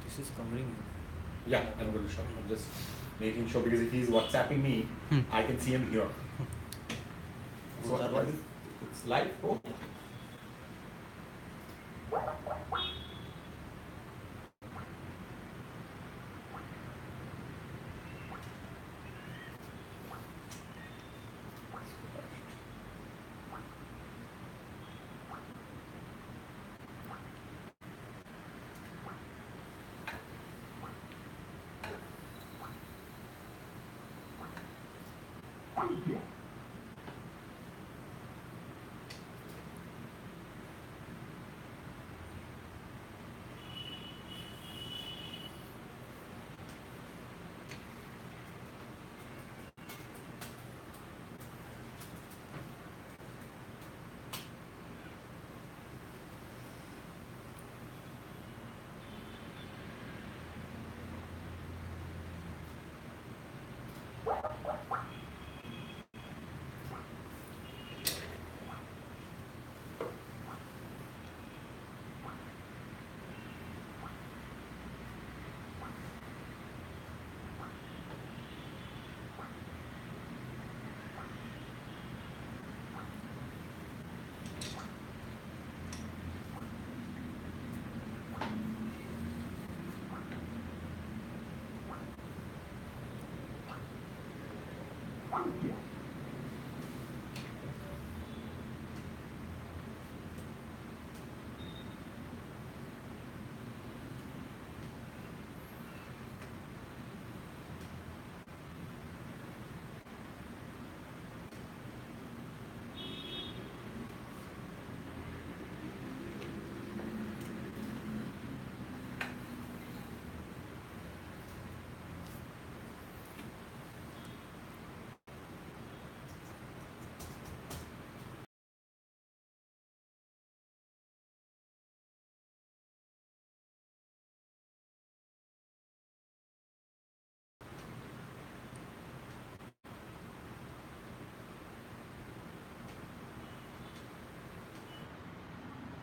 This is covering you. Yeah, I'm going to show. I'm just making sure because if he's WhatsApping me, I can see him here. So what is it's live? Oh.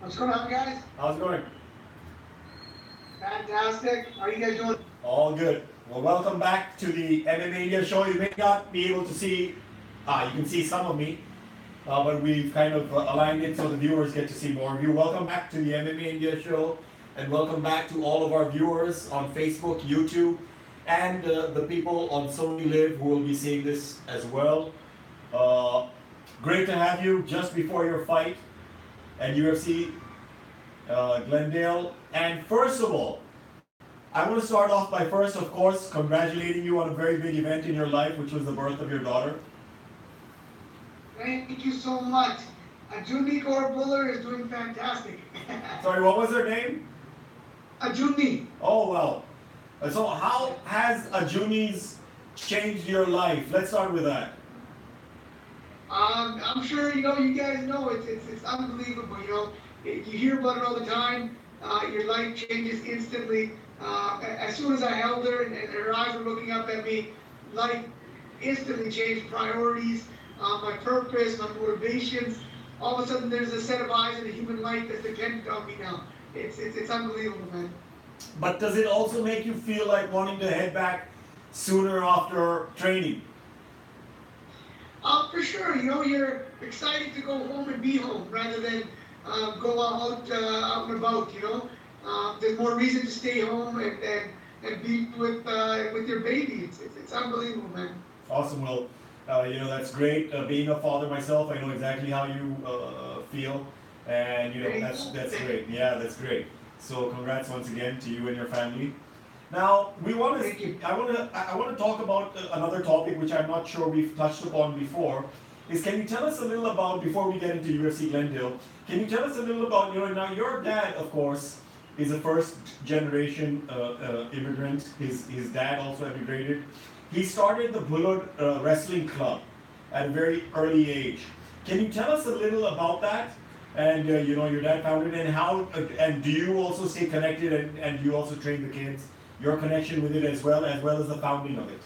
What's going on, guys? How's it going? Fantastic. How are you guys doing? All good. Well, welcome back to the MMA India show. You may not be able to see, you can see some of me, but we've kind of aligned it so the viewers get to see more of you. Welcome back to the MMA India show, and welcome back to all of our viewers on Facebook, YouTube, and the people on Sony Live who will be seeing this as well. Great to have you just before your fight at UFC Glendale. And first of all, I want to start off by first, of course, congratulating you on a very big event in your life, which was the birth of your daughter. Thank you so much. Arjan Bhullar is doing fantastic. Sorry, what was her name? Arjuni. Oh, well. So how has Ajuni's changed your life? Let's start with that. I'm sure you guys know it's unbelievable. You hear about it all the time. Your life changes instantly. As soon as I held her and her eyes were looking up at me, life instantly changed. Priorities, my purpose, my motivations. All of a sudden, there's a set of eyes in a human life that's dependent on me now. It's unbelievable, man. But does it also make you feel like wanting to head back sooner after training? For sure, you're excited to go home and be home rather than go out and about. There's more reason to stay home and be with your baby. It's unbelievable, man. Awesome. Well, that's great. Being a father myself, I know exactly how you feel, and that's great. Yeah, that's great. So congrats once again to you and your family. Now I want to talk about another topic which I'm not sure we've touched upon before. Is can you tell us a little about, before we get into UFC Glendale, can you tell us a little about now your dad, of course, is a first generation immigrant. His dad also immigrated. He started the Bhullar Wrestling Club at a very early age. Can you tell us a little about that? And your dad founded it, and how, and do you also stay connected, and you also train the kids? Your connection with it as well as the founding of it.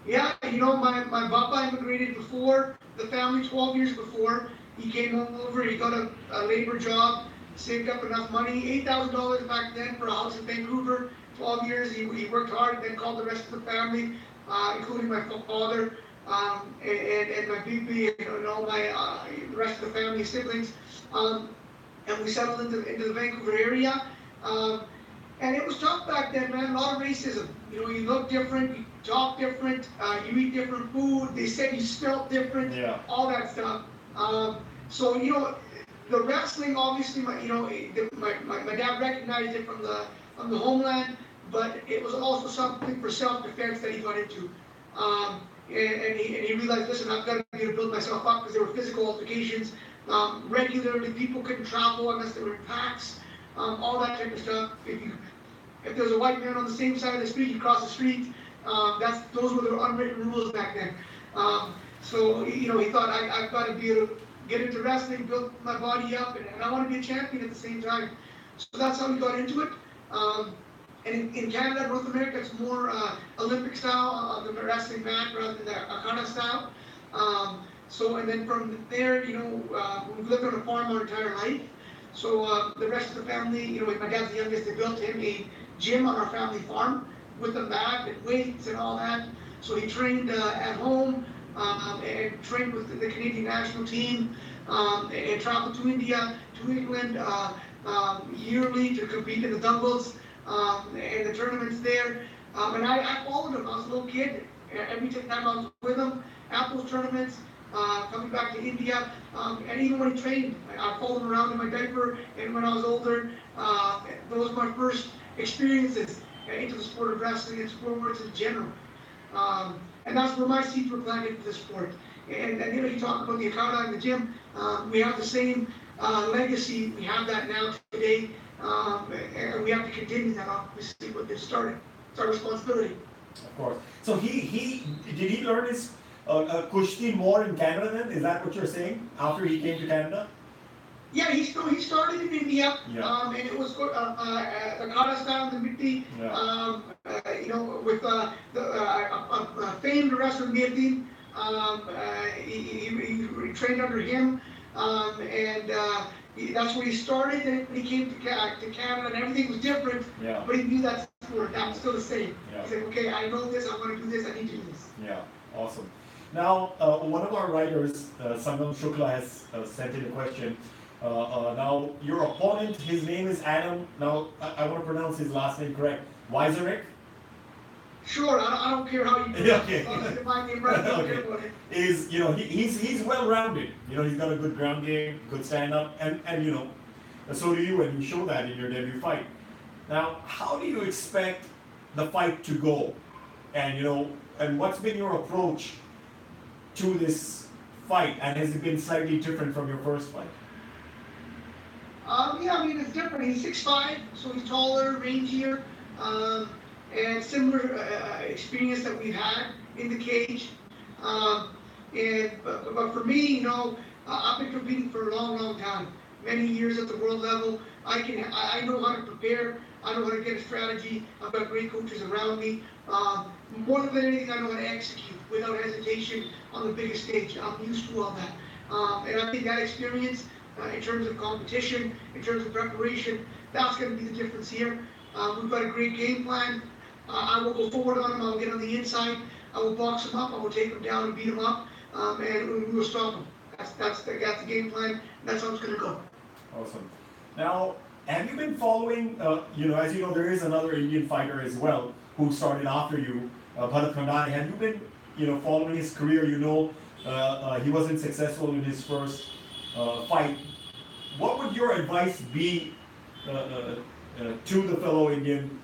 Yeah, my papa immigrated before the family, 12 years before. He came over, he got a labor job, saved up enough money, $8,000 back then for a house in Vancouver. 12 years, he worked hard, then called the rest of the family, including my father, and my bibi, and all my the rest of the family, siblings, and we settled into the Vancouver area. And it was tough back then, man. A lot of racism. You know, you look different, you talk different, you eat different food. They said you smelled different. Yeah. All that stuff. So you know, the wrestling, obviously, my dad recognized it from the homeland, but it was also something for self-defense that he got into. And he realized, listen, I've got to be able to build myself up, because there were physical altercations regularly. People couldn't travel unless they were in packs. All that type of stuff. If there was a white man on the same side of the street, you cross the street. Those were the unwritten rules back then. So you know, he thought, I've got to be able to get into wrestling, build my body up, and I want to be a champion at the same time. So that's how he got into it. And in Canada, North America, it's more Olympic style, the wrestling mat, rather than the Akana style. So, and then from there, you know, we've lived on a farm our entire life. So the rest of the family, you know, my dad's the youngest, they built him a gym on our family farm with a mat and weights and all that. So he trained at home and trained with the Canadian national team, and traveled to India, to England yearly to compete in the dumbbells and the tournaments there. And I followed him. I was a little kid. Every time I was with him at those tournaments, coming back to India, and even when he trained, I followed him around in my diaper. And when I was older, those were my first experiences into the sport of wrestling and sports in general. And that's where my seeds were planted for the sport. And you know, you talk about the Akana in the gym, we have the same legacy. We have that now today, and we have to continue that, obviously, with this started. It's our responsibility. Of course. So did he learn his Kushti more in Canada then? Is that what you're saying? After he came to Canada? Yeah, he started in India, yeah. And it was the Akana style, the Mitti, you know, with a famed wrestler, Mitti. He trained under him, and that's where he started. And he came to Canada, and everything was different. Yeah. But he knew that sport. That was still the same. Yeah. He said, "Okay, I know this. I want to do this. I need to do this." Yeah. Awesome. Now, one of our writers, Sangam Shukla, has sent in a question. Now, your opponent, his name is Adam. Now, I want to pronounce his last name correct. Weiserek? Sure, I don't care how you pronounce it. If my name right, I don't care about it. Is, you know, he's well-rounded. You know, he's got a good ground game, good stand-up, and you know, so do you, and you show that in your debut fight. Now, how do you expect the fight to go? And, you know, and what's been your approach to this fight? And has it been slightly different from your first fight? Yeah, I mean, it's different. He's 6'5", so he's taller, rangier, and similar experience that we've had in the cage. But for me, you know, I've been competing for a long time, many years at the world level. I know how to prepare. I know how to get a strategy. I've got great coaches around me. More than anything, I know how to execute without hesitation on the biggest stage. I'm used to all that. And I think that experience, in terms of competition, in terms of preparation, that's going to be the difference here. We've got a great game plan. I will go forward on him. I will get on the inside. I will box him up. I will take him down and beat him up, and we will stop him. That's the game plan. That's how it's going to go. Awesome. Now, have you been following? You know, as you know, there is another Indian fighter as well who started after you, Bharat Khandani. Have you been, you know, following his career? You know, he wasn't successful in his first fight. What would your advice be to the fellow Indian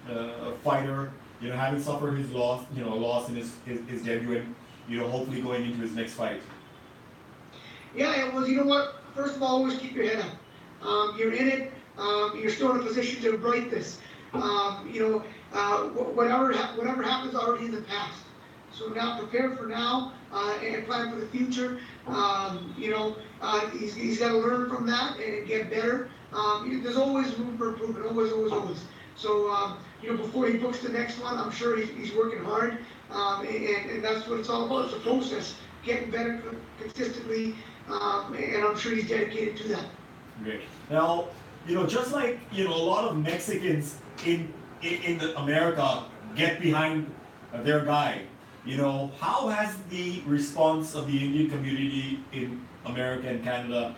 fighter? You know, having suffered his loss, you know, loss in his debut, and you know, hopefully going into his next fight. Yeah, well, you know what? First of all, always keep your head up. You're in it. You're still in a position to write this. You know, whatever happens already in the past. So now prepare for now and plan for the future. You know, he's got to learn from that and get better. There's always room for improvement. Always. So you know, before he books the next one, I'm sure he's working hard, and that's what it's all about. It's a process, getting better consistently, and I'm sure he's dedicated to that. Great. Now, just like a lot of Mexicans in America get behind their guy. How has the response of the Indian community in America and Canada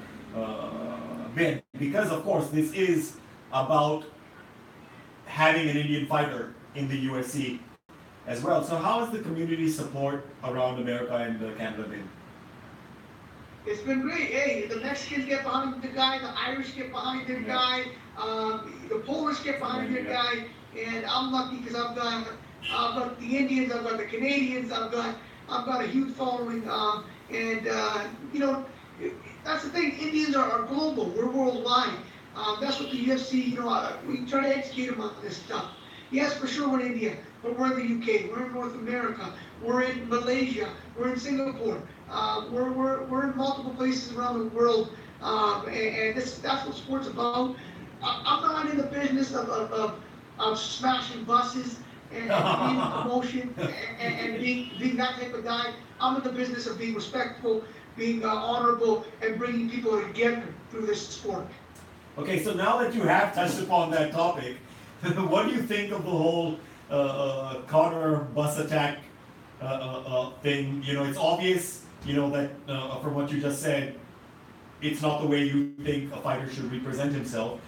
been? Because of course this is about having an Indian fighter in the UFC as well. So how has the community support around America and Canada been? It's been great. Hey, the Mexicans get behind the guy, the Irish get behind their guy, the Polish get behind their guy, and I'm lucky because I've got the Indians, I've got the Canadians, I've got a huge following, and that's the thing. Indians are global. We're worldwide. That's what the UFC. We try to educate them on this stuff. Yes, for sure we're in India, but we're in the UK, we're in North America, we're in Malaysia, we're in Singapore, we're in multiple places around the world, and that's what sport's about. I'm not in the business of smashing buses and being a promotion and being that type of guy. I'm in the business of being respectful, being honorable, and bringing people together through this sport. Okay, so now that you have touched upon that topic, what do you think of the whole Conor bus attack thing? It's obvious, that from what you just said, it's not the way you think a fighter should represent himself.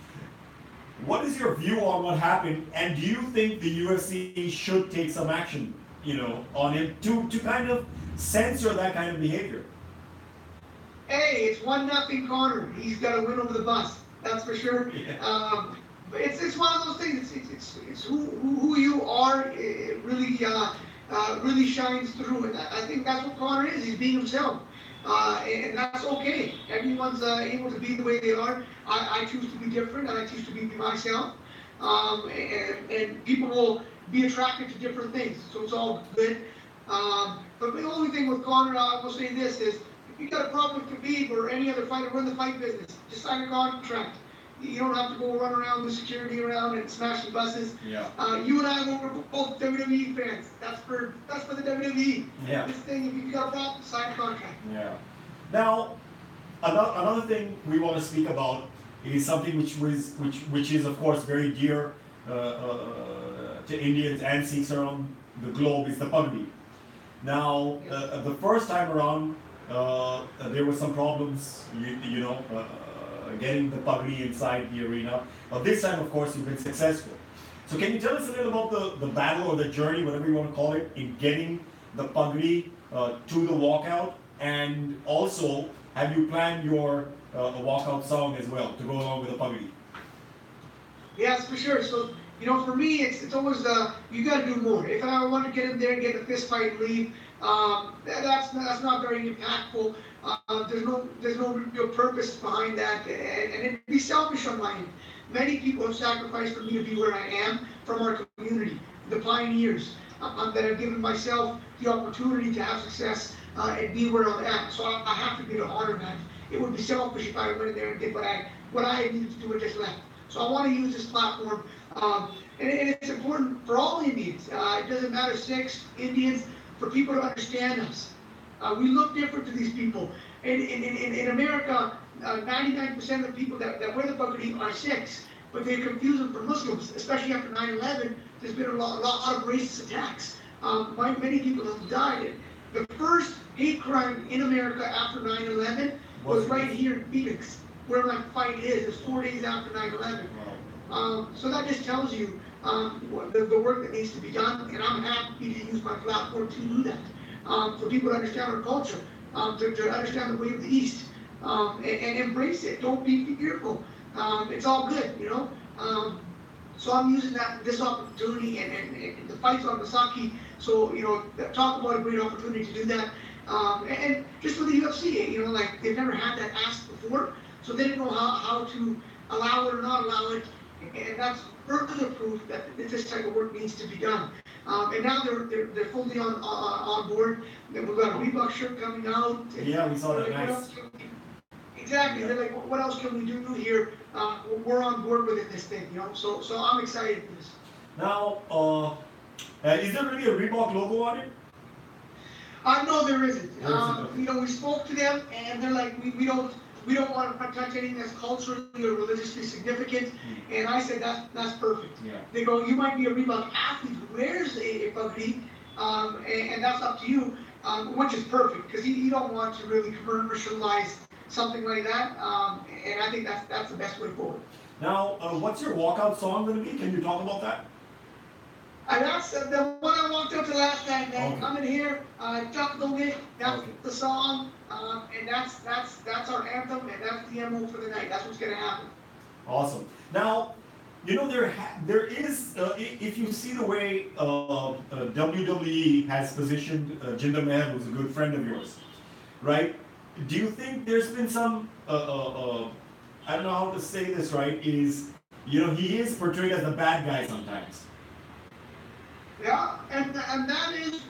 What is your view on what happened, and do you think the UFC should take some action, on him to kind of censor that kind of behavior? Hey, it's 1-0 Conor. He's got to win over the bus. That's for sure. Yeah. But it's one of those things. It's who you are. It really shines through, and I think that's what Conor is. He's being himself, and that's okay. Everyone's able to be the way they are. I choose to be different, and I choose to be myself. And people will be attracted to different things, so it's all good. But the only thing with Conor, I will say this is, if you got a problem with Khabib or any other fighter, we're in the fight business. Just sign a contract. You don't have to go run around with security around and smash the buses. Yeah. You and I were both WWE fans. That's for the WWE. Yeah. This thing, if you got a problem, sign a contract. Yeah. Now, another thing we want to speak about is something which is of course very dear to Indians and Sikhs around the globe, is the pagdi. Now, the first time around, there were some problems, getting the pagdi inside the arena. This time, of course, you've been successful. So can you tell us a little about the battle or the journey, whatever you want to call it, in getting the pagdi to the walkout? And also, have you planned your walkout song as well to go along with the pagdi? Yes, for sure. So, for me, it's always, you got to do more. If I want to get in there and get a fist fight and leave, that's not very impactful. There's no real purpose behind that, and it'd be selfish on my end. Many people have sacrificed for me to be where I am from our community, the pioneers, that have given myself the opportunity to have success and be where I'm at. So I have to be able to honor that. It would be selfish if I went in there and did what I needed to do and just left. So I want to use this platform, and it's important for all Indians. It doesn't matter, Sikhs, Indians, for people to understand us. We look different to these people. In America, 99% of the people that wear the pagdi are Sikhs, but they confuse them for Muslims, especially after 9/11. There's been a lot of racist attacks. Many people have died. The first hate crime in America after 9/11 was right here in Phoenix, where my fight is. It's 4 days after 9/11. So that just tells you the work that needs to be done, and I'm happy to use my platform to do that. For people to understand our culture, to understand the way of the East, and embrace it. Don't be fearful. It's all good, So I'm using this opportunity and the fights on Misaki. So talk about a great opportunity to do that. And just for the UFC, they've never had that asked before, so they didn't know how to allow it or not allow it. And that's further proof that this type of work needs to be done. And now they're fully on board. Then we've got a Reebok shirt coming out. Yeah, we saw that. Nice. Exactly. They're like, what else can we do here? We're on board with this thing, So I'm excited for this. Now, is there really a Reebok logo on it? No, there isn't. We spoke to them, and they're like, we don't we don't want to touch anything that's culturally or religiously significant. And I said, that's perfect. Yeah. They go, you might be a Reebok athlete who wears a puggy, and that's up to you, which is perfect, because you don't want to really commercialize something like that, and I think that's the best way forward. Now, what's your walkout song going to be? Can you talk about that? And that's the one I walked up to last night, man. Okay. Coming here, Duck the Wit, that's Okay. the song, and that's our anthem, and that's the MO for the night. That's what's gonna happen. Awesome. Now, there is, if you see the way WWE has positioned Jinder Mahal, who's a good friend of yours, right? Do you think there's been some, I don't know how to say this right, is, he is portrayed as the bad guy sometimes. Yeah, and that is,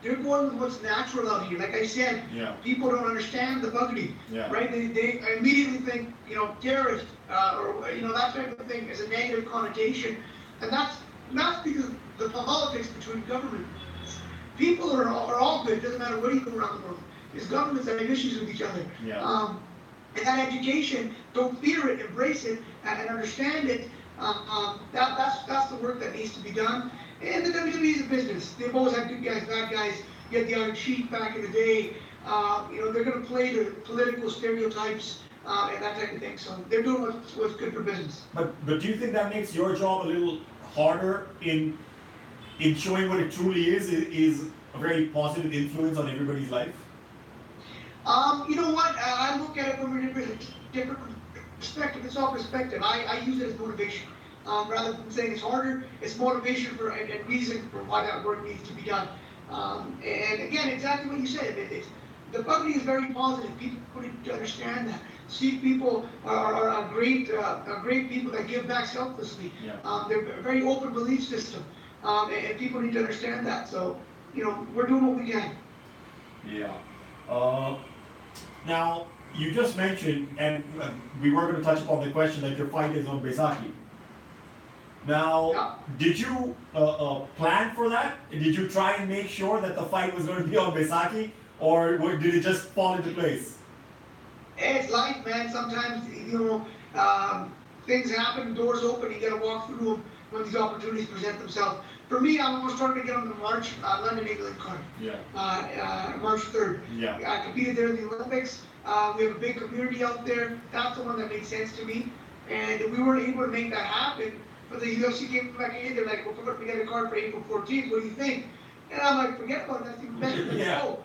they're going with what's natural out here. Like I said, Yeah. people don't understand the buggy, Yeah. right? They immediately think, terrorist, or that type of thing is a negative connotation, and that's because the politics between governments. People are all good. It doesn't matter where you go around the world. These governments have issues with each other. Yeah. And that education, don't fear it, embrace it, and understand it. That's the work that needs to be done. And the WWE is a business. They've always had good guys, bad guys. You had the Iron Sheik back in the day. They're going to play the political stereotypes and that type of thing. So they're doing what's good for business. But do you think that makes your job a little harder in showing what it truly is a very positive influence on everybody's life? You know what? I look at it from a different perspective. It's all perspective. I use it as motivation. Rather than saying it's harder, it's motivation and reason for why that work needs to be done. And again, exactly what you said. The buggy is very positive. People need to understand that. Sikh people are great people that give back selflessly. Yeah. They're a very open belief system, and people need to understand that. So, we're doing what we can. Yeah. Now, you just mentioned, and we were going to touch upon the question that your fight is on Baisakhi. Now, Yeah. did you plan for that? Did you try and make sure that the fight was going to be on Baisakhi, or did it just fall into place? It's life, man. Sometimes, things happen, doors open, you gotta walk through them when these opportunities present themselves. For me, I'm almost trying to get on the March London England card. Yeah. March 3rd. Yeah. I competed there in the Olympics. We have a big community out there. That's the one that made sense to me. And we weren't able to make that happen. But the UFC came back in, they're like, well, we're putting together a card for April 14th. What do you think? And I'm like, forget about it. That's even better. Let's Yeah. go.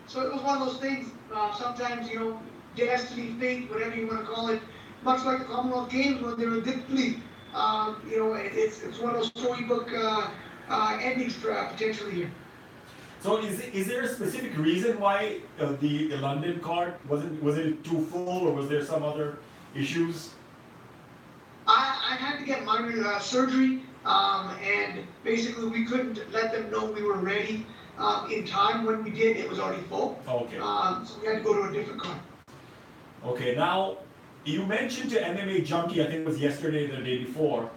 So it was one of those things. Sometimes, destiny, fate, whatever you want to call it. Much like the Commonwealth Games when they were diplomacy. It's one of those storybook endings potentially here. So is there a specific reason why the London card was it too full, or was there some other issues? I had to get minor surgery, and basically we couldn't let them know we were ready in time. When we did, it was already full. Okay. So we had to go to a different card. Okay, now you mentioned to MMA Junkie, I think it was yesterday or the day before,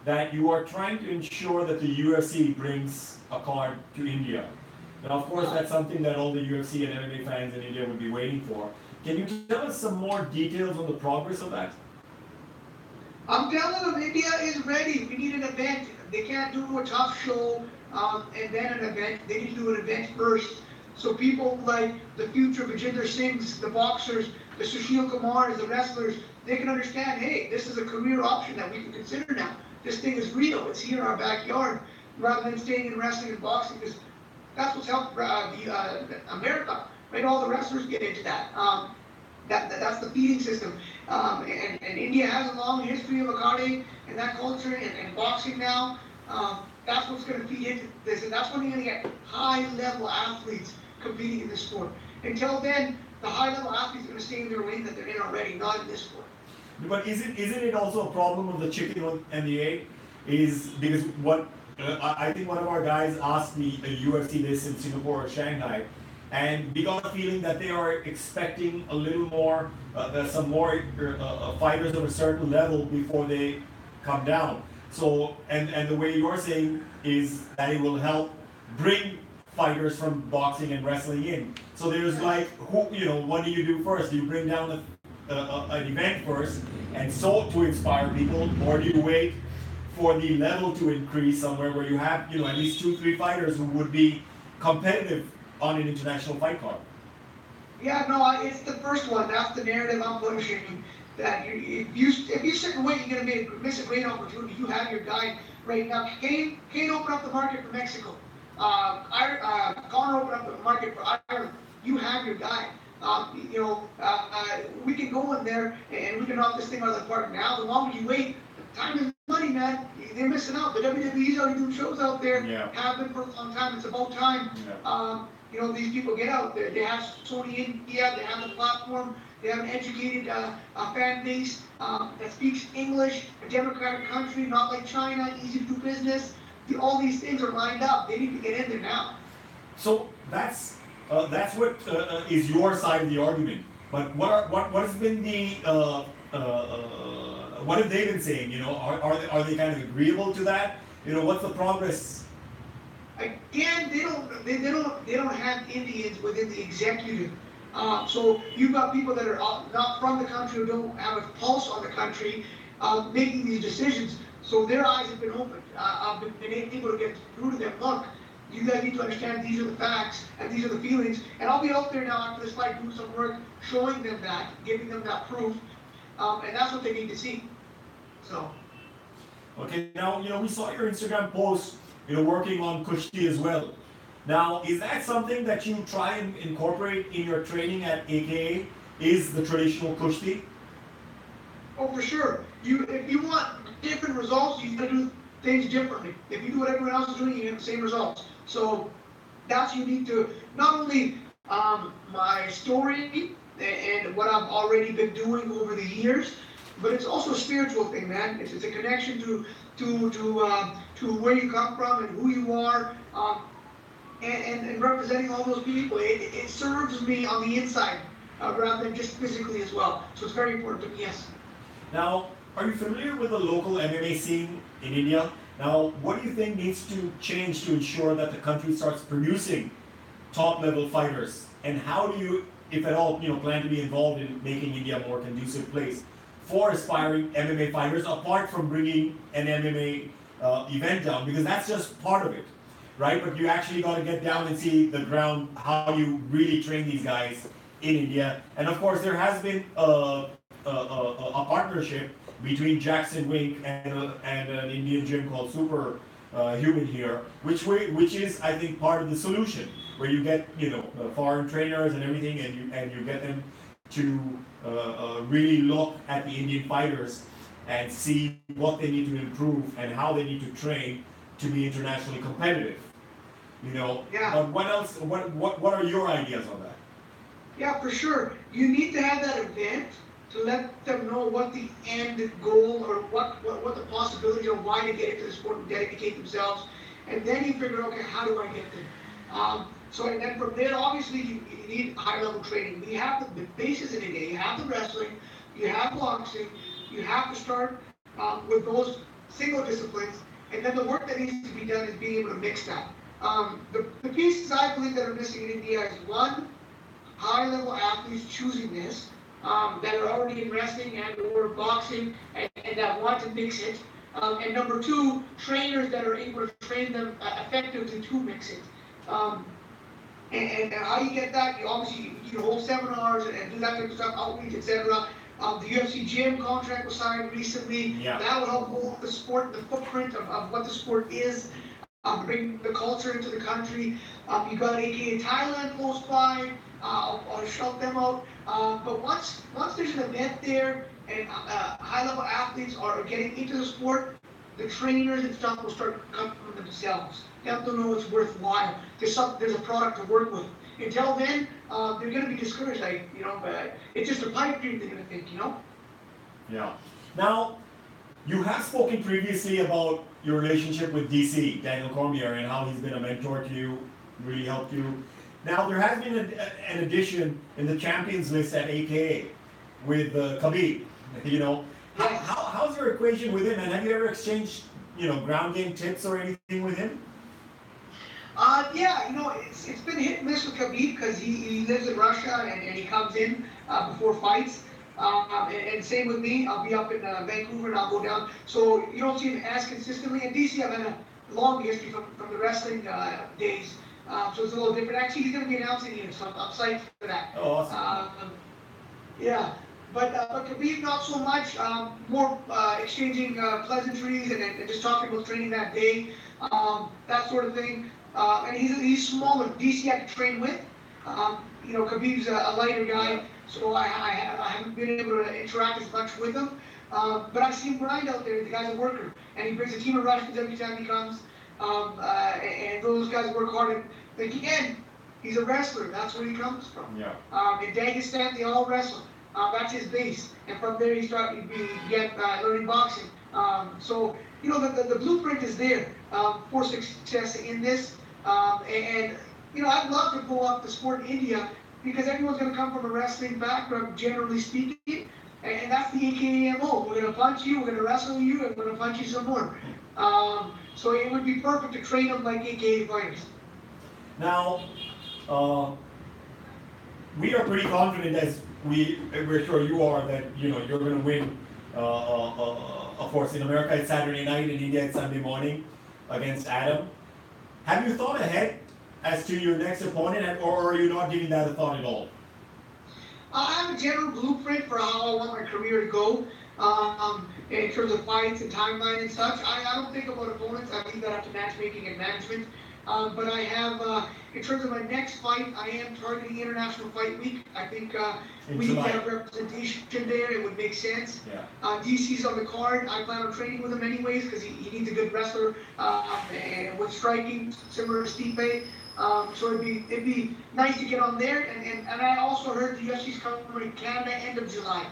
that you are trying to ensure that the UFC brings a card to India. Now, of course, that's something that all the UFC and MMA fans in India would be waiting for. Can you tell us some more details on the progress of that? I'm telling them, India is ready. We need an event. They can't do a tough show and then an event. They need to do an event first. So people like the future Vijender Singhs, the boxers, the Sushil Kumars, the wrestlers, they can understand, hey, this is a career option that we can consider now. This thing is real. It's here in our backyard, rather than staying in wrestling and boxing, because that's what's helped America. Right? All the wrestlers get into that. That's the feeding system. And India has a long history of Akade and that culture and boxing now. That's what's going to feed into this. And that's when you're going to get high-level athletes competing in this sport. Until then, the high-level athletes are going to stay in their lane that they're in already, not in this sport. But isn't it also a problem of the chicken and the egg? Is because what I think one of our guys asked the UFC this in Singapore or Shanghai, and we got a feeling that they are expecting a little more, some more fighters of a certain level before they come down. So, and the way you're saying is that it will help bring fighters from boxing and wrestling in. So there's like, who, you know, what do you do first? Do you bring down an event first and so to inspire people, or do you wait for the level to increase somewhere where you have, you know, at least 2-3 fighters who would be competitive on an international fight card? Yeah, no, it's the first one. That's the narrative I'm pushing. That if you sit and wait, you're gonna miss a great opportunity. You have your guy right now. Kane opened up the market for Mexico. Connor opened up the market for Ireland. You have your guy. We can go in there and we can knock this thing out of the park now. The longer you wait, time is money, man. They're missing out. The WWE's already doing shows out there. Yeah. Have been for a long time. It's about time. Yeah. These people get out there. They have Sony India. They have the platform. They have an educated fan base that speaks English. A democratic country, not like China. Easy to do business. All these things are lined up. They need to get in there now. So that's what is your side of the argument. But what has been the what have they been saying? You know, are they kind of agreeable to that? You know, what's the progress? Again, they don't have Indians within the executive. So you've got people that are not from the country, who don't have a pulse on the country, making these decisions. So their eyes have been opened. I've been able to get through to them. Look, you guys need to understand these are the facts and these are the feelings. And I'll be out there now after this fight doing some work, showing them that, giving them that proof. And that's what they need to see. So. Okay, now, you know, we saw your Instagram post, you know, working on Kushti as well. Now, is that something that you try and incorporate in your training at AKA? Is the traditional Kushti? Oh, for sure. If you want different results, you gotta do things differently. If you do what everyone else is doing, you get the same results. So that's unique to not only my story and what I've already been doing over the years, but it's also a spiritual thing, man. It's a connection to where you come from and who you are, and representing all those people. It serves me on the inside rather than just physically as well. So it's very important to me, yes. Now, are you familiar with the local MMA scene in India? Now, what do you think needs to change to ensure that the country starts producing top-level fighters? And how do you, if at all, you know, plan to be involved in making India a more conducive place for aspiring MMA fighters, apart from bringing an MMA event down? Because that's just part of it, right? But you actually got to get down and see the ground, how you really train these guys in India. And of course, there has been a partnership between Jackson Wink and an Indian gym called Super Human here, which is, I think, part of the solution, where you get, you know, foreign trainers and everything, and you get them to really look at the Indian fighters and see what they need to improve and how they need to train to be internationally competitive. You know, yeah. But what else? What are your ideas on that? Yeah, for sure. You need to have that event to let them know what the end goal or what the possibilities are, why to get into the sport and dedicate themselves. And then you figure, okay, how do I get there? And then from there, obviously, you need high-level training. You have the bases in India. You have the wrestling. You have boxing. You have to start with those single disciplines. And then the work that needs to be done is being able to mix that. The pieces I believe that are missing in India is, one, high-level athletes choosing this, that are already in wrestling and or boxing and that want to mix it. And number two, trainers that are able to train them effectively to mix it. And how you get that, you obviously you hold seminars and do that type of stuff, outreach, etc. The UFC gym contract was signed recently. Yeah. That will help hold the sport, the footprint of what the sport is, bring the culture into the country. You got AKA Thailand close by. I'll shout them out. But once there's an event there and high-level athletes are getting into the sport, the trainers and stuff will start coming from themselves. They have to know it's worthwhile. There's a product to work with. Until then, they're going to be discouraged. It's just a pipe dream. They're going to think, Yeah. Now, you have spoken previously about your relationship with DC, Daniel Cormier, and how he's been a mentor to you, really helped you. Now, there has been an addition in the champions list at AKA with Khabib. You know, how's your equation with him, and have you ever exchanged, ground game tips or anything with him? Yeah, it's been hit and miss with Khabib because he lives in Russia and he comes in before fights. And same with me. I'll be up in Vancouver and I'll go down. So you don't see him as consistently. In DC, I've had a long history from the wrestling days. So it's a little different. Actually, he's going to be announcing here, so I'm psyched for that. Oh, awesome. Yeah, but Khabib not so much. More exchanging pleasantries and just talking about training that day, that sort of thing. And he's smaller. DC I can train with. Khabib's a lighter guy, so I haven't been able to interact as much with him. But I see him grind out there. The guy's a worker, and he brings a team of Russians every time he comes. And those guys work hard. And again, he's a wrestler. That's where he comes from. Yeah. In Dagestan, they all wrestle. That's his base. And from there, he began learning boxing. So, the blueprint is there for success in this. I'd love to pull up the sport in India because everyone's going to come from a wrestling background, generally speaking. And that's the AKMO. We're going to punch you, we're going to wrestle you, and we're going to punch you some more. So it would be perfect to train them like AKA fighters. Now, we are pretty confident, as we're sure you are, that you're going to win. Of course, in America it's Saturday night, in India it's Sunday morning against Adam. Have you thought ahead as to your next opponent, or are you not giving that a thought at all? I have a general blueprint for how I want my career to go, in terms of fights and timeline and such. I don't think about opponents. I leave that up to matchmaking and management. But I have, in terms of my next fight, I am targeting International Fight Week. I think we need to have representation there. It would make sense. Yeah. DC's on the card. I plan on training with him anyways because he needs a good wrestler and with striking, similar to Stipe. So it'd be nice to get on there. And I also heard the UFC's coming to Canada end of July.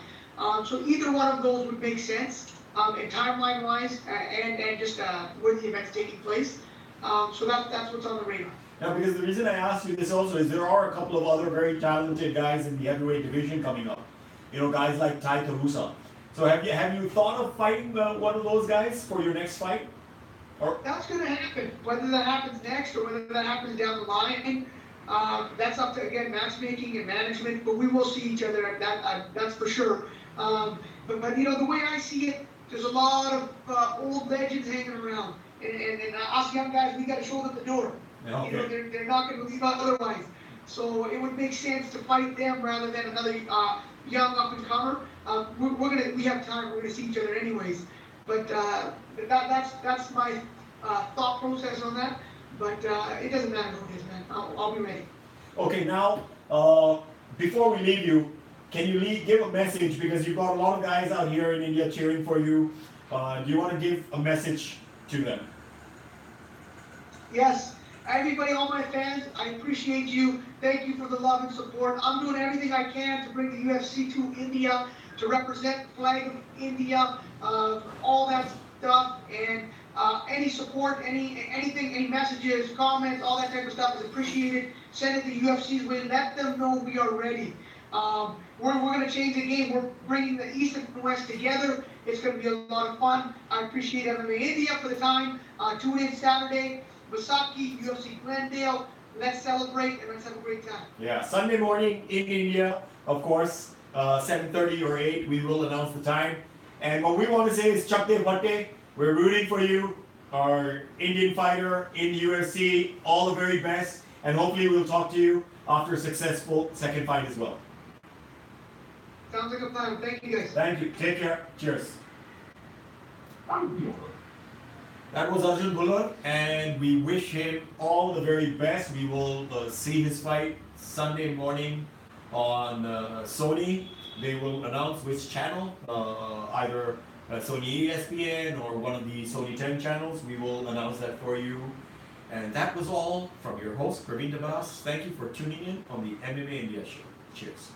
So either one of those would make sense, and timeline-wise, and just where the event's taking place. So that's what's on the radar. Now, because the reason I asked you this also is there are a couple of other very talented guys in the heavyweight division coming up. Guys like Tai Tarusa. So have you thought of fighting one of those guys for your next fight? Or that's going to happen. Whether that happens next or whether that happens down the line, that's up to, again, matchmaking and management. But we will see each other. That's for sure. But the way I see it, there's a lot of old legends hanging around. And us young guys, we got to show them the door. Okay. They're not going to leave out otherwise. So it would make sense to fight them rather than another young up and comer. We have time. We're going to see each other anyways. But that's my thought process on that. But it doesn't matter who it is, man. I'll be ready. Okay, now before we leave you, can you give a message, because you've got a lot of guys out here in India cheering for you. Do you want to give a message to them? Yes. Everybody, all my fans, I appreciate you. Thank you for the love and support. I'm doing everything I can to bring the UFC to India, to represent the flag of India, all that stuff. And any support, anything, any messages, comments, all that type of stuff is appreciated. Send it the UFC's way. Let them know we are ready. We're going to change the game. We're bringing the East and West together. It's going to be a lot of fun. I appreciate MMA India for the time. Tune in Saturday. Vasaki, UFC Glendale. Let's celebrate and let's have a great time. Yeah, Sunday morning in India, of course, 7:30 or 8, we will announce the time. And what we want to say is Chakde Bhatte, we're rooting for you, our Indian fighter in UFC, all the very best. And hopefully we'll talk to you after a successful second fight as well. Sounds like a plan. Thank you, guys. Thank you. Take care. Cheers. That was Arjan Bhullar, and we wish him all the very best. We will see his fight Sunday morning on Sony. They will announce which channel, either Sony ESPN or one of the Sony 10 channels. We will announce that for you. And that was all from your host, Praveen Devas. Thank you for tuning in on the MMA India show. Cheers.